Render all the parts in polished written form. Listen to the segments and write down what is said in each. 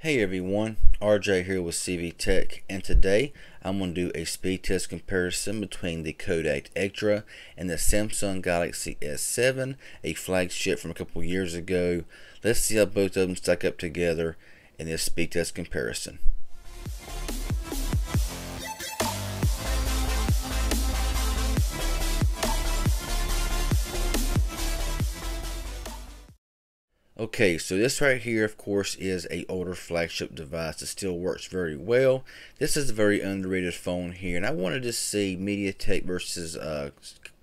Hey everyone, RJ here with CV Tech, and today I'm going to do a speed test comparison between the Kodak Ektra and the Samsung Galaxy S7, a flagship from a couple years ago. Let's see how both of them stack up together in this speed test comparison. Okay, so this right here, of course, is a older flagship device that still works very well. This is a very underrated phone here, and I wanted to see MediaTek versus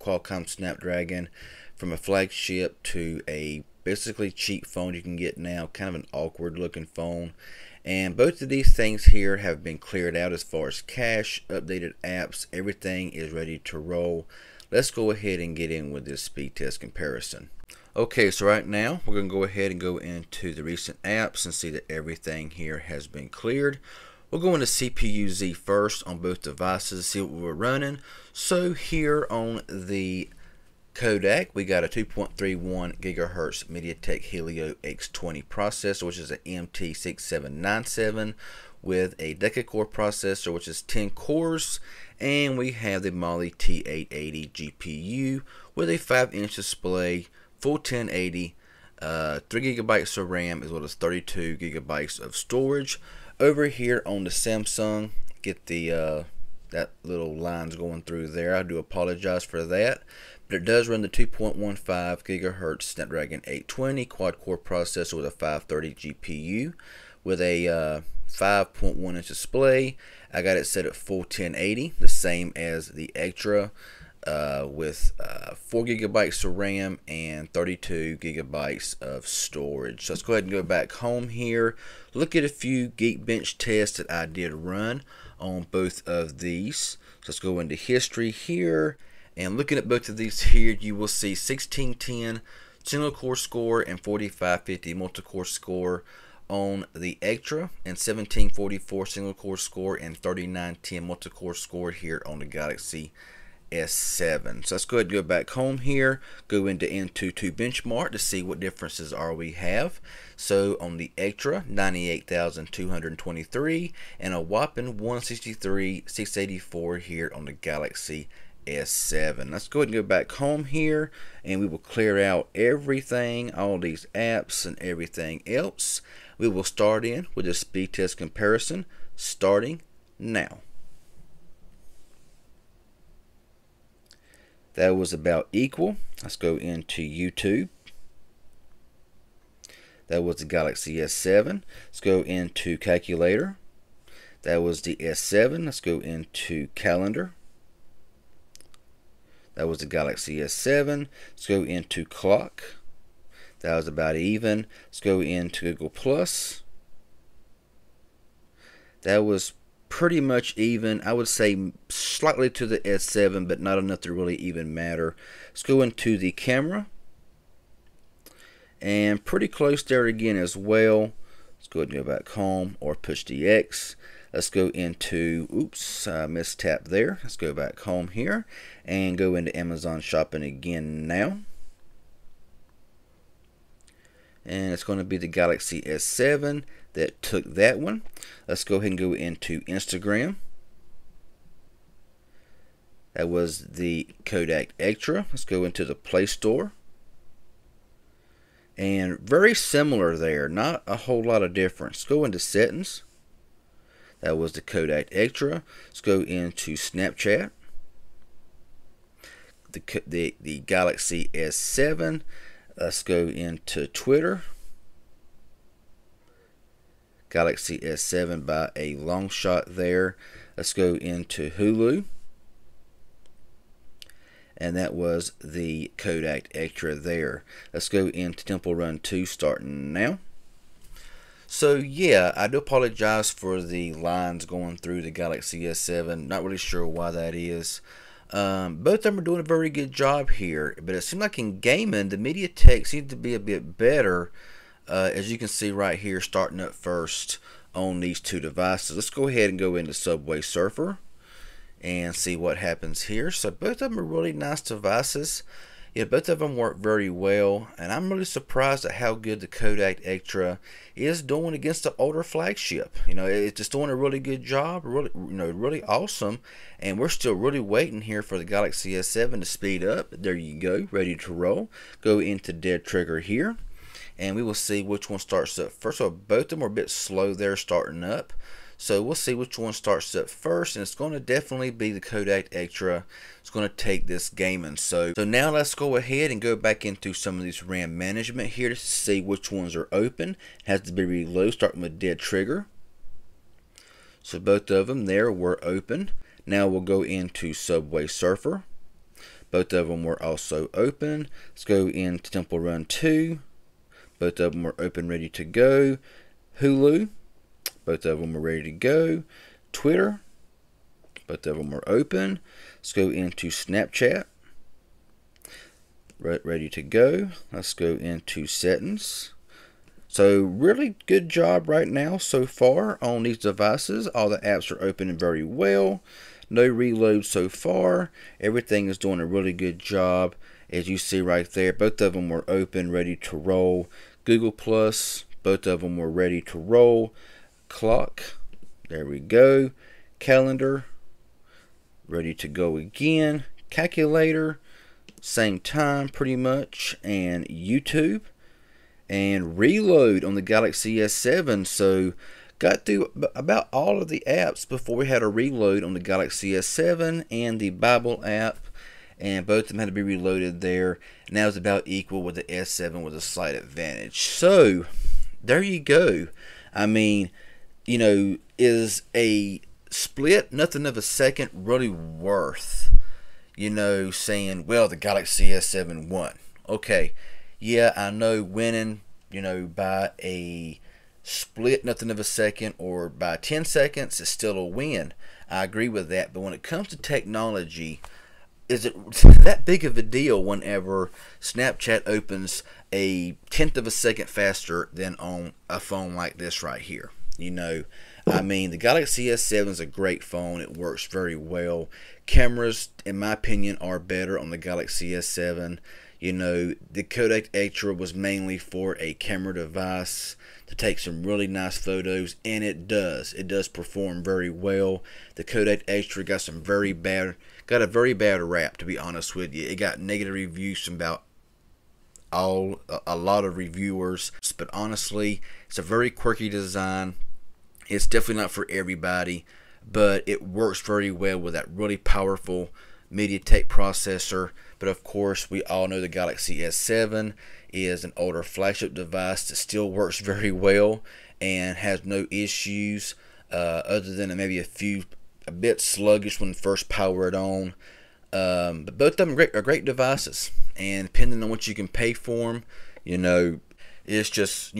Qualcomm Snapdragon from a flagship to a basically cheap phone you can get now, kind of an awkward looking phone. And both of these things here have been cleared out as far as cache, updated apps, everything is ready to roll. Let's go ahead and get in with this speed test comparison. Okay, so right now we're going to go ahead and go into the recent apps and see that everything here has been cleared. We'll go into CPU-Z first on both devices, see what we're running. So here on the Kodak, we got a 2.31 gigahertz MediaTek Helio X20 processor, which is an MT6797 with a deca-core processor, which is 10 cores, and we have the Mali T880 GPU with a 5-inch display, full 1080, 3 gigabytes of RAM as well as 32 gigabytes of storage. Over here on the Samsung, get the that little lines going through there. I do apologize for that, but it does run the 2.15 gigahertz Snapdragon 820 quad-core processor with a 530 GPU with a 5.1 inch display. I got it set at full 1080, the same as the Ektra, with 4 gigabytes of RAM and 32 gigabytes of storage. So let's go ahead and go back home here. Look at a few Geekbench tests that I did run on both of these. So let's go into history here, and looking at both of these here, you will see 1610 single core score and 4550 multi-core score on the Ektra, and 1744 single core score and 3910 multi-core score here on the Galaxy S7. So let's go ahead and go back home here, go into N22 benchmark to see what differences we have. So on the Ektra, 98,223 and a whopping 163,684 here on the Galaxy S7. Let's go ahead and go back home here, and we will clear out everything, all these apps and everything else. We will start in with a speed test comparison starting now. That was about equal. Let's go into YouTube. That was the Galaxy S7. Let's go into calculator. That was the S7. Let's go into calendar. That was the Galaxy S7. Let's go into clock. That was about even. Let's go into Google Plus. That was pretty much even. I would say slightly to the S7, but not enough to really even matter. Let's go into the camera, and pretty close there again as well. Let's go ahead and go back home or push the X. Let's go into, oops, mistap there. Let's go back home here and go into Amazon shopping again now. And it's going to be the Galaxy S7 that took that one. Let's go ahead and go into Instagram. That was the Kodak Ektra. Let's go into the Play Store. And very similar there, not a whole lot of difference. Let's go into settings. That was the Kodak Ektra. Let's go into Snapchat. The Galaxy S7. Let's go into Twitter. Galaxy S7 by a long shot there. Let's go into Hulu. And that was the Kodak Ektra there. Let's go into Temple Run 2 starting now. So yeah, I do apologize for the lines going through the Galaxy S7. Not really sure why that is. Both of them are doing a very good job here, but it seems like in gaming, the MediaTek seems to be a bit better, as you can see right here, starting up first on these two devices. Let's go ahead and go into Subway Surfer and see what happens here. So both of them are really nice devices. Yeah, both of them work very well, and I'm really surprised at how good the Kodak Ektra is doing against the older flagship. It's just doing a really good job, really, really awesome. And we're still really waiting here for the Galaxy S7 to speed up. There you go, ready to roll. Go into dead trigger here, and we will see which one starts up first. So both of them are a bit slow there starting up. So we'll see which one starts up first, and it's going to definitely be the Kodak Ektra. It's going to take this gaming. So now let's go ahead and go back into some of these RAM management here to see which ones are open. It has to be reload, starting with dead trigger. So both of them there were open. Now we'll go into Subway Surfer. Both of them were also open. Let's go into Temple Run 2. Both of them were open, ready to go. Hulu. Both of them are ready to go. Twitter. Both of them are open. Let's go into Snapchat. Ready to go. Let's go into settings. So really good job right now so far on these devices. All the apps are opening very well. No reload so far. Everything is doing a really good job. As you see right there, both of them were open, ready to roll. Google Plus, both of them were ready to roll. Clock, there we go. Calendar, ready to go again. Calculator, same time pretty much. And YouTube, and reload on the Galaxy S7. So got through about all of the apps before we had a reload on the Galaxy S7 and the Bible app, and both of them had to be reloaded there. And that was about equal with the S7 with a slight advantage. So there you go. I mean, is a split nothing of a second really worth, saying, well, the Galaxy S7 won? Okay, yeah, I know winning, by a split nothing of a second or by 10 seconds is still a win. I agree with that. But when it comes to technology, is it that big of a deal whenever Snapchat opens a tenth of a second faster than on a phone like this right here? I mean, the Galaxy S7 is a great phone. It works very well. Cameras, in my opinion, are better on the Galaxy S7. The Kodak Ektra was mainly for a camera device to take some really nice photos, and it does perform very well. The Kodak Ektra got a very bad rap, to be honest with you. It got negative reviews from about a lot of reviewers, but honestly, it's a very quirky design. It's definitely not for everybody, but it works very well with that really powerful MediaTek processor. But of course, we all know the Galaxy S7 is an older flagship device that still works very well and has no issues, other than maybe a bit sluggish when first powered on. But both of them are great devices, and depending on what you can pay for them, it's just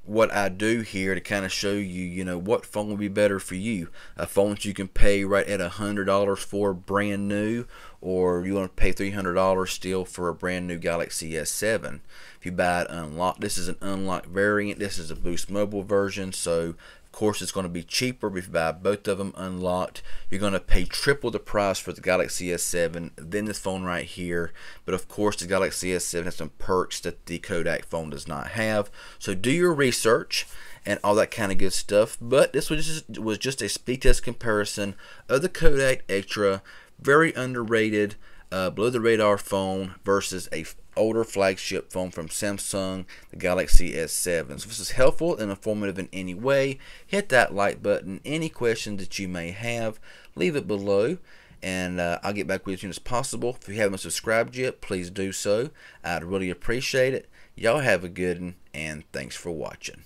what I do here to kind of show you, what phone will be better for you. A phone that you can pay right at $100 for brand new, or you want to pay $300 still for a brand new Galaxy S7. If you buy it unlocked, this is an unlocked variant. This is a Boost Mobile version, so of course it's going to be cheaper. But if you buy both of them unlocked, you're going to pay triple the price for the Galaxy S7 than this phone right here. But of course, the Galaxy S7 has some perks that the Kodak phone does not have. So do your research and all that kind of good stuff. But this was just a speed test comparison of the Kodak Ektra, very underrated, below the radar phone versus a older flagship phone from Samsung, the Galaxy S7. So if this is helpful and informative in any way, hit that like button. Any questions that you may have, leave it below, and I'll get back with you as soon as possible. If you haven't subscribed yet, please do so. I'd really appreciate it. Y'all have a good one, and thanks for watching.